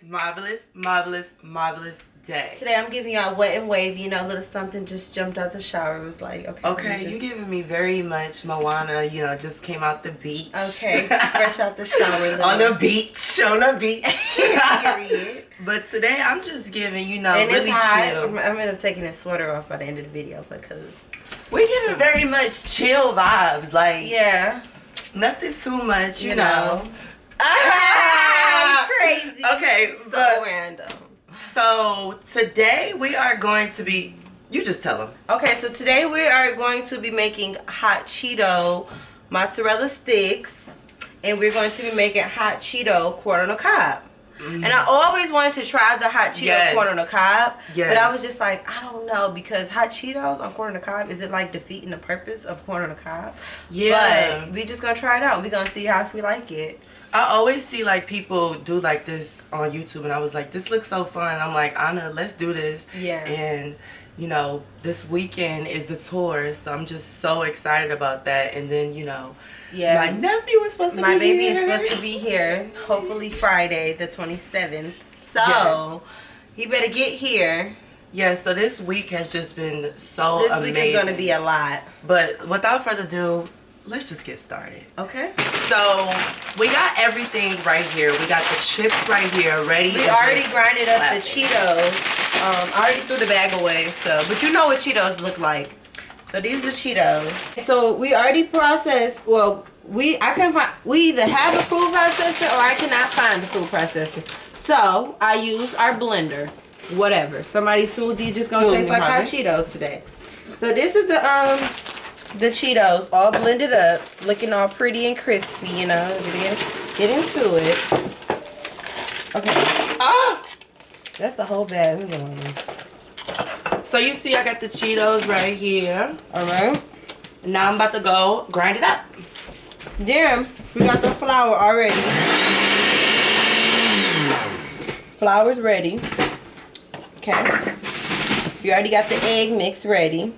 marvelous day. Today I'm giving y'all wet and wavy, you know, a little something just jumped out the shower. It was like, okay. Okay, you giving me very much Moana, you know, just came out the beach. Okay, just fresh out the shower. On the beach. Period. But today I'm just giving, you know, and really it's hot. chill. I'm gonna end up taking this sweater off by the end of the video because we giving very much chill vibes. Like, yeah. Nothing too much, you know. Crazy. Okay, so but random. So today we are going to be. You just tell them. Okay, so today we are going to be making hot Cheeto mozzarella sticks, and we're going to be making hot Cheeto corn on the cob. And I always wanted to try the hot Cheeto corn on the cob, but I was just like, I don't know, because hot Cheetos on corn on the cob, is it like defeating the purpose of corn on the cob? Yeah. But we just gonna try it out. We gonna see how if we like it. I always see like people do like this on YouTube, and I was like, this looks so fun. I'm like, Anna, let's do this. Yeah. And you know, this weekend is the tour, so I'm just so excited about that. And then, you know, my nephew is supposed to be here. My baby is supposed to be here, hopefully Friday the 27th. So, he better get here. Yeah, so this week has just been so amazing. This week is going to be a lot. But without further ado, let's just get started. Okay. So, we got everything right here. We got the chips right here ready. We already grinded up the Cheetos. I already threw the bag away, so, but you know what Cheetos look like. So these are the Cheetos. So we already processed, well, we either have a food processor or I cannot find the food processor. So I use our blender. Whatever. Somebody's smoothie just gonna taste like hot Cheetos today. So this is the Cheetos all blended up, looking all pretty and crispy, you know. Get into it. Okay. Ah! That's the whole bag. So you see I got the Cheetos right here. Alright. Now I'm about to go grind it up. Then we got the flour already. Flour's ready. Okay. You already got the egg mix ready.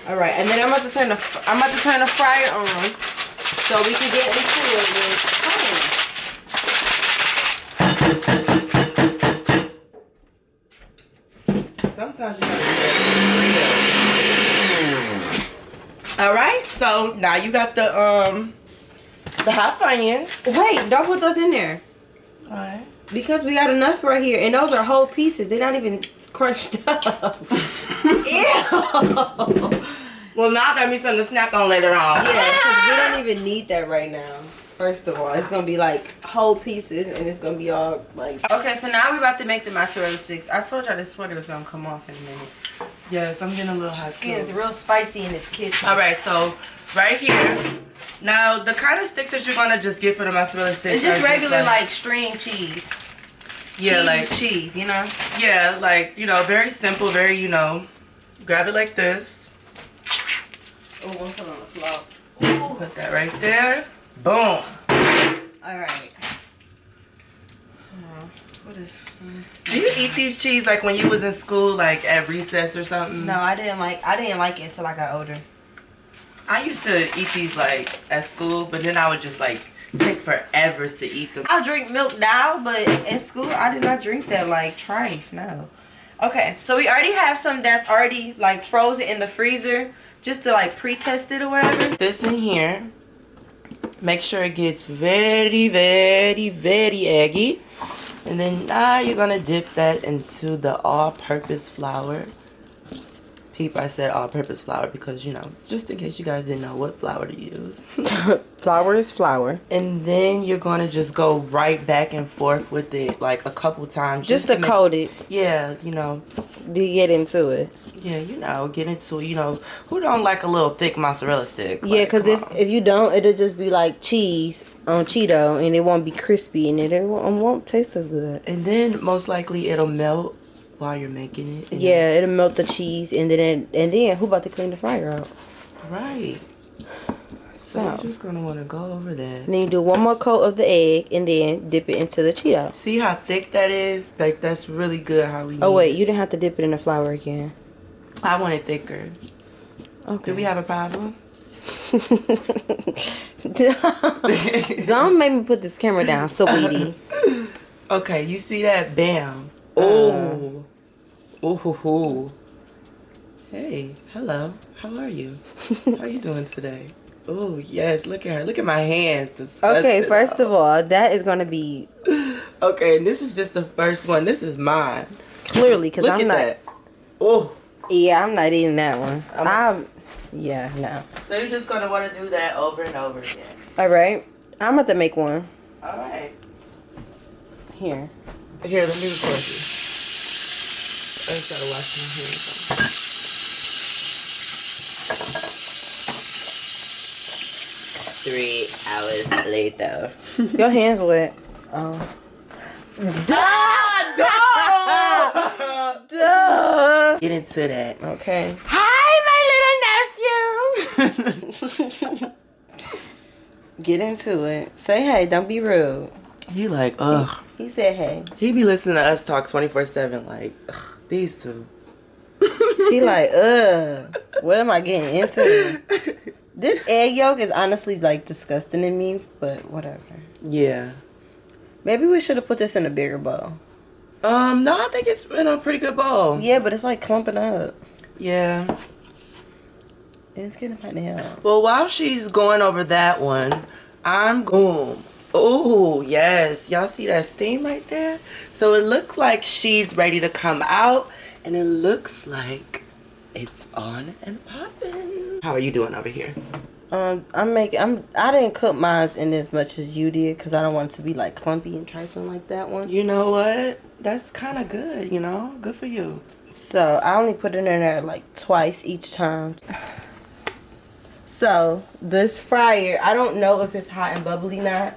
Alright, and then I'm about to turn the fryer on so we can get into it with Sometimes you gotta do that. Alright, so now you got the hot onions. Wait, don't put those in there. Alright. Because we got enough right here, and those are whole pieces. They're not even crushed up. Ew. Well, now I got me something to snack on later on. Yeah, because we don't even need that right now. First of all, it's going to be like whole pieces, and it's going to be all like... Okay, so now we're about to make the mozzarella sticks. I told y'all this sweater was going to come off in a minute. Yes, I'm getting a little hot too. It's real spicy in this kitchen. Alright, so right here. Now, the kind of sticks that you're going to just get for the mozzarella sticks. It's just regular like string cheese. Yeah, cheese like is cheese, you know? Yeah, like, you know, very simple, very, you know, grab it like this. Oh, I'm putting on the floor. Ooh, put that right there. Boom. Alright. What is... Do you eat these cheese like when you was in school, like at recess or something? No, I didn't like it until I got older. I used to eat these like at school, but then I would just like take forever to eat them. I drink milk now, but in school I did not drink that like trife, no. Okay, so we already have some that's already like frozen in the freezer just to like pre-test it or whatever. This in here. Make sure it gets very, very, very eggy. And then now you're gonna dip that into the all-purpose flour. Peep, I said all-purpose flour because, you know, just in case you guys didn't know what flour to use. Flour is flour. And then you're going to just go right back and forth with it like a couple times. Just to coat it. Yeah, you know. To get into it. Yeah, you know, get into it. You know, who don't like a little thick mozzarella stick? Yeah, because if you don't, it'll just be like cheese on Cheeto and it won't be crispy and it won't taste as good. And then most likely it'll melt while you're making it. Yeah, it'll melt the cheese and then who about to clean the fryer out? Right. So you're just gonna want to go over that. Then you do one more coat of the egg and then dip it into the Cheeto. See how thick that is? Like, that's really good how we Oh, wait. You didn't have to dip it in the flour again. I want it thicker. Okay. Do we have a problem? Don't make me put this camera down, sweetie. Okay, you see that? Bam. Oh. Ooh. Hey, hello. How are you? How are you doing today? Oh, yes. Look at her. Look at my hands. Disgusting. Okay, first of all, that is going to be... Okay, and this is just the first one. This is mine. Clearly, because I'm not... That. Oh. Yeah, I'm not eating that one. Yeah, no. So you're just going to want to do that over and over again. All right. I'm about to make one. All right. Here, let me record you. I just got to wash my hands. 3 hours later. Your hands wet. Oh. Duh! Get into that. Okay. Hi, my little nephew! Get into it. Say hey. Don't be rude. He like, ugh. He said hey. He be listening to us talk 24/7 like, ugh, these two. He like, ugh. What am I getting into? This egg yolk is honestly like disgusting to me, but whatever. Yeah. Maybe we should have put this in a bigger bowl. No, I think it's in a pretty good bowl. Yeah, but it's like clumping up. Yeah. And it's getting my nail. Well, while she's going over that one, I'm going. Oh, yes. Y'all see that steam right there? So it looks like she's ready to come out, and it looks like it's on and popping. How are you doing over here? I didn't cook mine in as much as you did because I don't want it to be like clumpy and trifling like that one. You know what? That's kind of good, you know? Good for you. So I only put it in there like twice each time. So this fryer, I don't know if it's hot and bubbly now.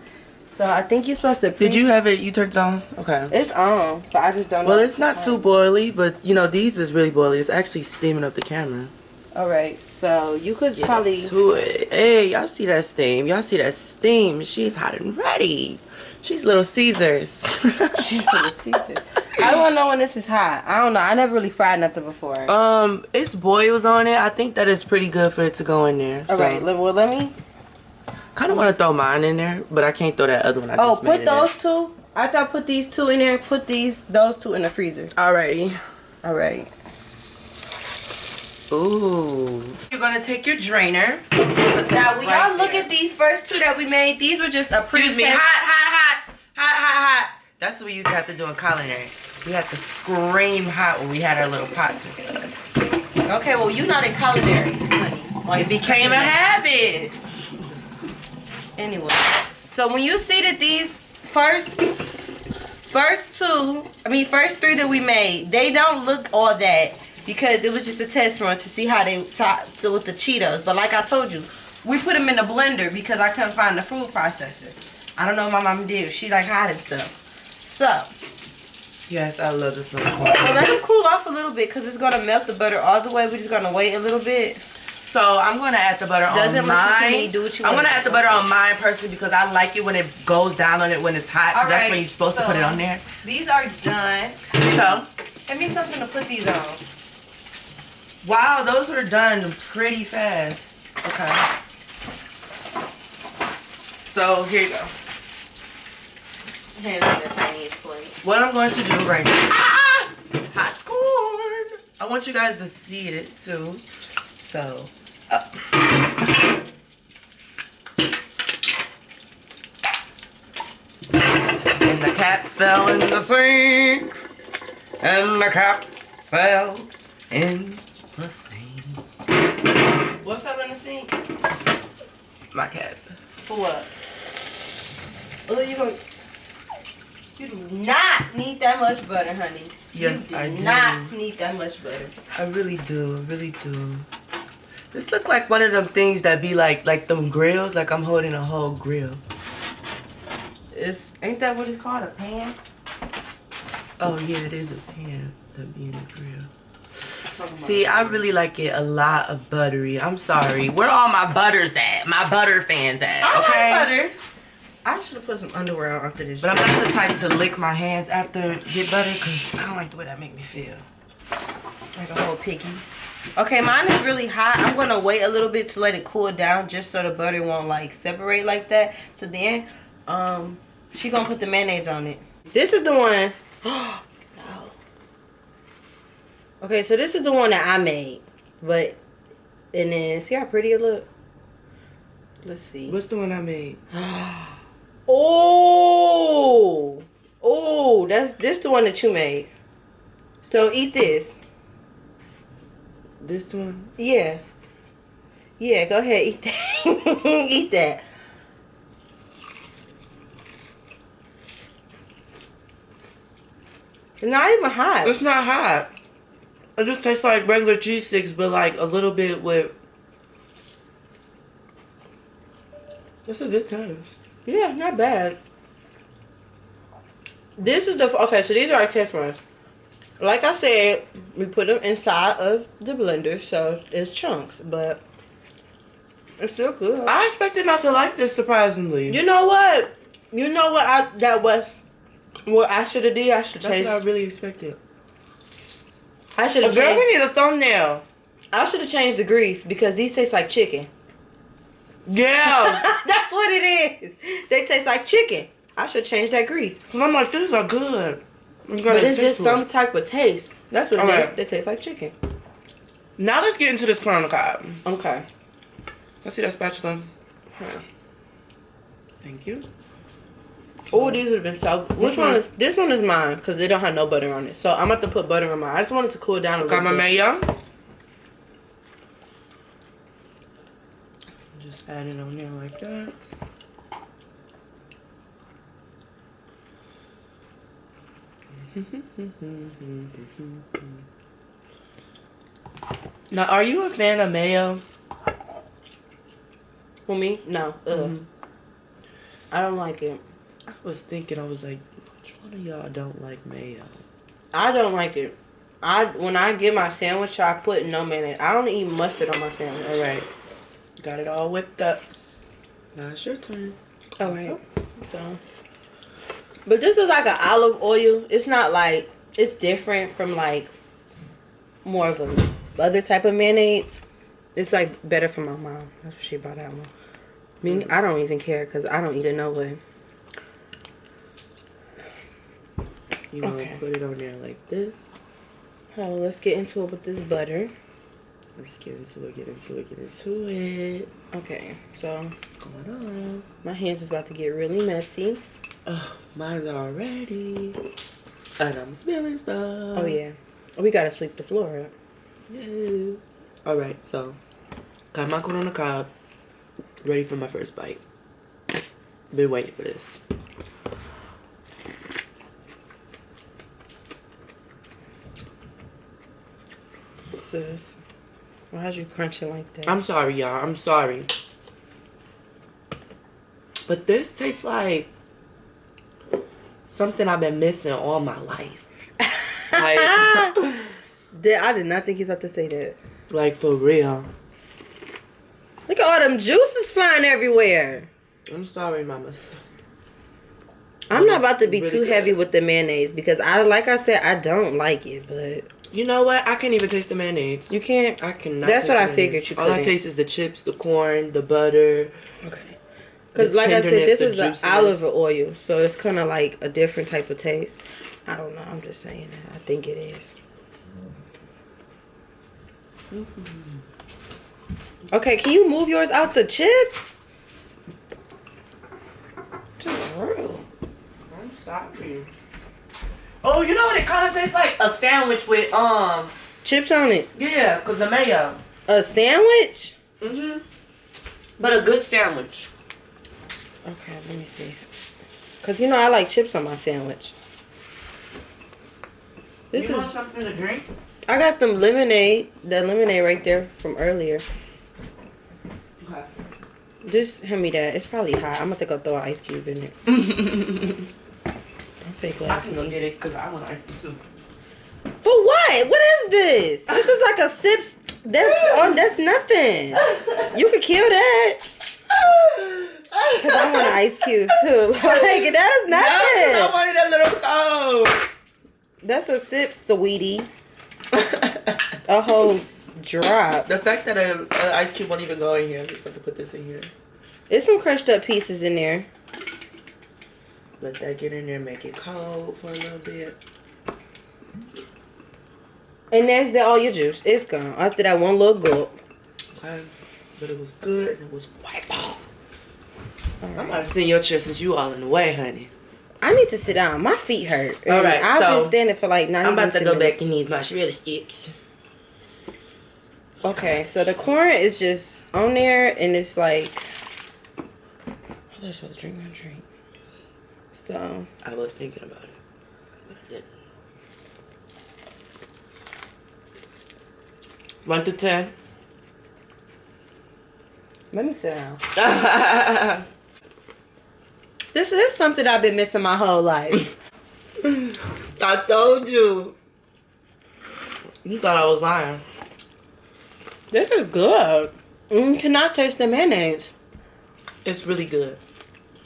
So I think you're supposed to... Did you have it? You turned it on? Okay. It's on, but I just don't know. Well, it's not too boily, but you know, these is really boily. It's actually steaming up the camera. Alright, so you could probably... to it. Hey, y'all see that steam? Y'all see that steam? She's hot and ready. She's Little Caesars. She's Little Caesars. I don't know when this is hot. I don't know. I never really fried nothing before. It's boils on it. I think that is pretty good for it to go in there. Alright, well, let me... Kind of want to throw mine in there, but I can't throw that other one. Put those two. After I put these two in there, put those two in the freezer. Alrighty. Alright. Ooh. You're gonna take your drainer. Now, when y'all look at these first two that we made, these were just a pre-test. Excuse me. Hot. That's what we used to have to do in culinary. We had to scream hot when we had our little pots and stuff. Okay, well, you're not in culinary, honey. It became a habit. Anyway, so when you see that these first three that we made, they don't look all that because it was just a test run to see how they talk with the Cheetos. But like I told you, we put them in the blender because I couldn't find the food processor. I don't know what my mom did. She like hiding stuff. So. Yes, I love this little one. So let them cool off a little bit because it's going to melt the butter all the way. We're just going to wait a little bit. So I'm going to add the butter on mine. I'm going to add the butter on mine personally because I like it when it goes down on it when it's hot. Right, that's when you're supposed to put it on there. These are done. So. Give me something to put these on. Wow, those are done pretty fast. Okay. So here you go. What I'm going to do right now. Hot corn. I want you guys to see it too. So. And the cat fell in the sink. And the cat fell in the sink. What fell in the sink? My cat. For what? Oh, you do not need that much butter, honey. Yes, I do. You do not need that much butter. I really do. This look like one of them things that be like them grills. Like I'm holding a whole grill. Ain't that what it's called? A pan? Oh yeah, it is a pan that be in a grill. See, I really like it a lot of buttery. I'm sorry. Where all my butters at? My butter fans at, okay? I like butter. I should have put some underwear on after this. But I'm not the type to lick my hands after get butter because I don't like the way that make me feel. Like a whole piggy. Okay, mine is really hot. I'm going to wait a little bit to let it cool down just so the butter won't like separate like that. So then, she going to put the mayonnaise on it. This is the one. Oh, no. Okay, so this is the one that I made. But, and then, see how pretty it look? Let's see. What's the one I made? Oh, oh, this the one that you made. So eat this. This one? Yeah. Yeah, go ahead, eat that. Eat that. It's not even hot. It's not hot. It just tastes like regular cheese sticks, but like a little bit with. That's a good taste. Yeah, not bad. This is the okay. So these are our test runs. Like I said, we put them inside of the blender, so it's chunks, but it's still good. I expected not to like this, surprisingly. You know what? You know what? That was what I should have did. I should That's change. what I really expected. I should have Girl, changed. we need a thumbnail. I should have changed the grease because these taste like chicken. Yeah. That's what it is. They taste like chicken. I should change that grease. Cause I'm like, these are good. But it's just some type of taste. That's what it is. Okay. They taste like chicken. Now let's get into this corn on the cob. Okay. Let's see that spatula. Thank you. Oh, these would have been so good. Which one is this one is mine because they don't have no butter on it. So I'm about to put butter on mine. I just wanted to cool down a little Got my bit. mayo. Just add it on there like that. Now, are you a fan of mayo? For me? No. I don't like it. I was thinking, I was like, which one of y'all don't like mayo? I don't like it. When I get my sandwich, I put no mayonnaise. I don't eat mustard on my sandwich. All right, got it all whipped up. Now it's your turn. All right. So, but this is like an olive oil. It's not like it's different from like more of a other type of mayonnaise. It's like better for my mom. That's what she bought that one. Me, I don't even care because I don't eat it no way. You want to put it on there like this. Oh, let's get into it with this butter. Let's get into it, get into it. Okay, so What's going on? my hands is about to get really messy. Oh, mine's already. And I'm spilling stuff. Oh, yeah. We got to sweep the floor up. Yeah. Alright, so got my corn on the cob. Ready for my first bite. Been waiting for this. Sis, why'd you crunch it like that? I'm sorry, y'all. I'm sorry. But this tastes like something I've been missing all my life. Like, I did not think he's about to say that. like for real. Look at all them juices flying everywhere. I'm sorry, mama. I'm not about to be Really too good. heavy with the mayonnaise because like I said, I don't like it, but You know what? I can't even taste the mayonnaise. you can't. I cannot. That's taste what I the figured mayonnaise. you All I couldn't. taste is the chips, the corn, the butter. Okay. Because The like I said, tenderness, this the is an juiciness. olive oil, so it's kind of like a different type of taste. I don't know. I'm just saying that. I think it is. Okay, can you move yours out the chips? Just rude. I'm sorry. Oh, you know what? It kind of tastes like a sandwich with Chips on it. Yeah, cause the mayo. A sandwich? But a good sandwich. Okay, let me see. Cause you know I like chips on my sandwich. This You want is. something to drink? I got them lemonade. That lemonade right there from earlier. Okay. Just hand me that. It's probably hot. I'm gonna go throw an ice cube in it. Don't fake I laugh can at go me. get it because I want ice cream too. For what? What is this? This is like a sip. That's nothing. You could kill that. Cause I want an ice cube too. Like that is nothing. No, I wanted a little cold. That's a sip, sweetie. A whole drop. The fact that an ice cube won't even go in here, I'm just going to put this in here. There's some crushed up pieces in there. Let that get in there, make it cold for a little bit. And that's all your juice. It's gone after that one little gulp. Okay, but it was good and it was white ball. Right. I'm about to send your chair since you all in the way, honey. I need to sit down. My feet hurt. All right, I've so been standing for like 90 I'm about to go minutes. back and eat my mozzarella sticks. Okay, so the corn is just on there and it's like, I was supposed to drink my drink. So I was thinking about it, but I didn't. 1 to 10. let me sit down. This is something I've been missing my whole life. I told you. You thought I was lying. This is good. You cannot taste the mayonnaise. It's really good.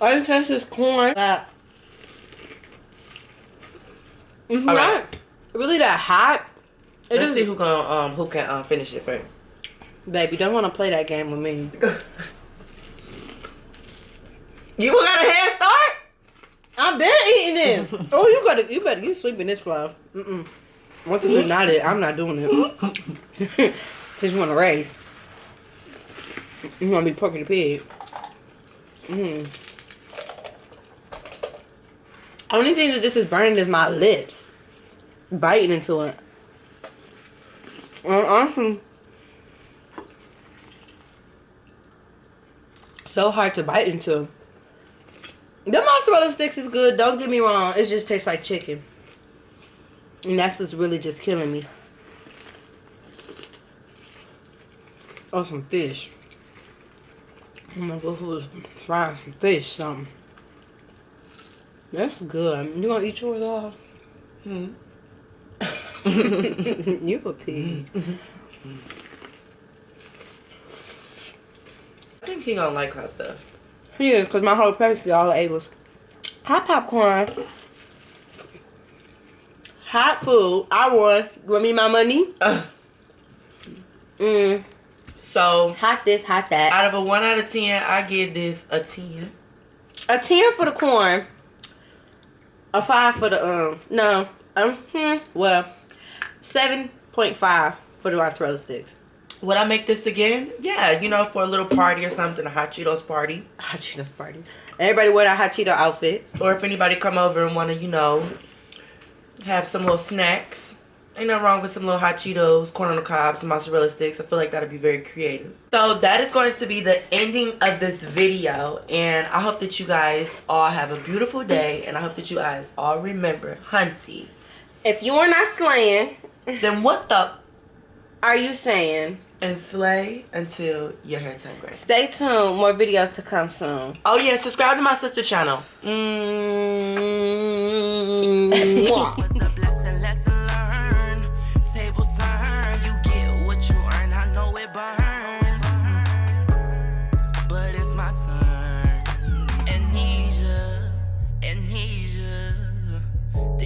I can taste this corn. It's All not right. really that hot. Let's see who can finish it first. Baby, don't want to play that game with me. You got a head start? I've been eating it. Oh, you better get sleep in this flour. Once you do not it, I'm not doing it. Since you want to race. You want to be Porky the Pig. Only thing that this is burning is my lips. Biting into it. Honestly, so hard to bite into. The mozzarella sticks is good, don't get me wrong. It just tastes like chicken. And that's what's really just killing me. Oh, some fish. I'm gonna go for frying some fish, something. That's good. You gonna eat yours off? You a pig. I think he gonna like hot stuff. Yeah, because my whole Pepsi, all I ate was hot popcorn, hot food. I won. Give me my money. So, Hot this, hot that. out of a 1 out of 10, I give this a 10. A 10 for the corn. A 5 for the, well, 7.5 for the mozzarella sticks. Would I make this again? Yeah, you know, for a little party or something, a hot Cheetos party. Hot Cheetos party. Everybody wear their hot Cheeto outfits. Or if anybody come over and want to, you know, have some little snacks. Ain't nothing wrong with some little hot Cheetos, corn on the cob, some mozzarella sticks. I feel like that'd be very creative. So that is going to be the ending of this video. And I hope that you guys all have a beautiful day. And I hope that you guys all remember, hunty. If you are not slaying, Then what the... are you saying? And slay until your hair turn gray. Stay tuned. More videos to come soon. Oh yeah, subscribe to my sister channel.